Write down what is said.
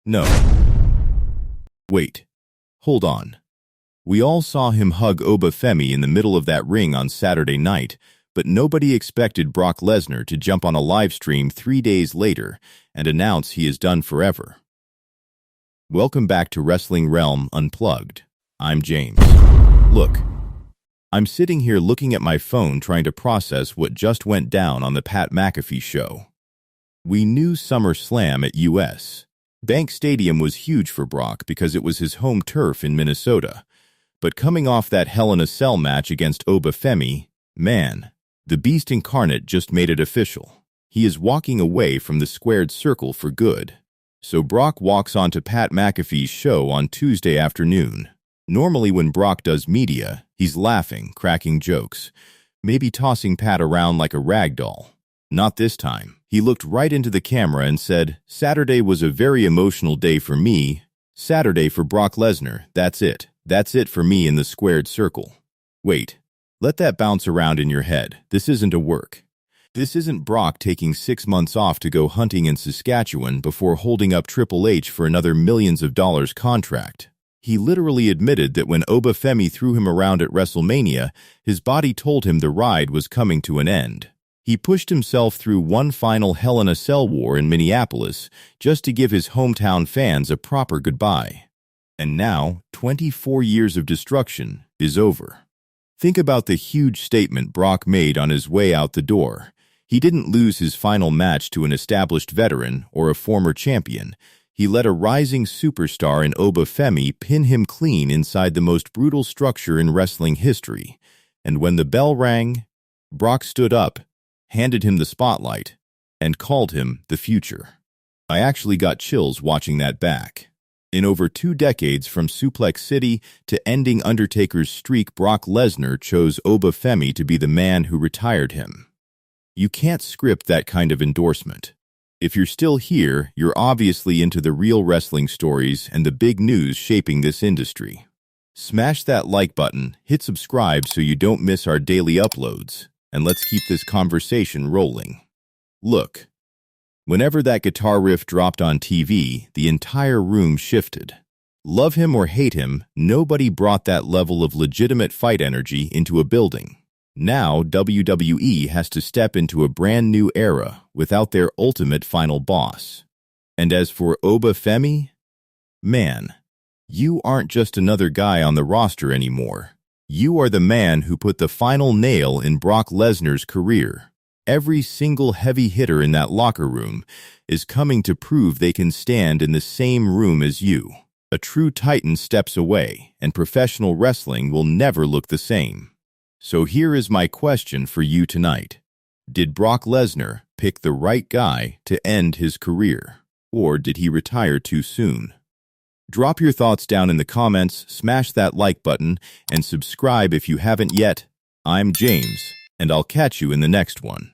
No. Wait. Hold on. We all saw him hug Oba Femi in the middle of that ring on Saturday night, but nobody expected Brock Lesnar to jump on a live stream 3 days later and announce he is done forever. Welcome back to Wrestling Realm Unplugged. I'm James. Look, I'm sitting here looking at my phone trying to process what just went down on the Pat McAfee Show. We knew Summerslam at US. Bank Stadium was huge for Brock because it was his home turf in Minnesota. But coming off that Hell in a Cell match against Oba Femi, man, the Beast Incarnate just made it official. He is walking away from the squared circle for good. So Brock walks onto Pat McAfee's show on Tuesday afternoon. Normally when Brock does media, he's laughing, cracking jokes, maybe tossing Pat around like a rag doll. Not this time. He looked right into the camera and said, "Saturday was a very emotional day for me. Saturday for Brock Lesnar, that's it. That's it for me in the squared circle." Wait, let that bounce around in your head. This isn't a work. This isn't Brock taking 6 months off to go hunting in Saskatchewan before holding up Triple H for another millions of dollars contract. He literally admitted that when Oba Femi threw him around at WrestleMania, his body told him the ride was coming to an end. He pushed himself through one final Hell in a Cell war in Minneapolis just to give his hometown fans a proper goodbye. And now, 24 years of destruction is over. Think about the huge statement Brock made on his way out the door. He didn't lose his final match to an established veteran or a former champion. He let a rising superstar in Oba Femi pin him clean inside the most brutal structure in wrestling history. And when the bell rang, Brock stood up, handed him the spotlight, and called him the future. I actually got chills watching that back. In over 2 decades from Suplex City to ending Undertaker's streak, Brock Lesnar chose Oba Femi to be the man who retired him. You can't script that kind of endorsement. If you're still here, you're obviously into the real wrestling stories and the big news shaping this industry. Smash that like button, hit subscribe so you don't miss our daily uploads, and let's keep this conversation rolling. Look, whenever that guitar riff dropped on TV, the entire room shifted. Love him or hate him, nobody brought that level of legitimate fight energy into a building. Now, WWE has to step into a brand new era without their ultimate final boss. And as for Oba Femi, man, you aren't just another guy on the roster anymore. You are the man who put the final nail in Brock Lesnar's career. Every single heavy hitter in that locker room is coming to prove they can stand in the same room as you. A true titan steps away, and professional wrestling will never look the same. So here is my question for you tonight. Did Brock Lesnar pick the right guy to end his career, or did he retire too soon? Drop your thoughts down in the comments, smash that like button, and subscribe if you haven't yet. I'm James, and I'll catch you in the next one.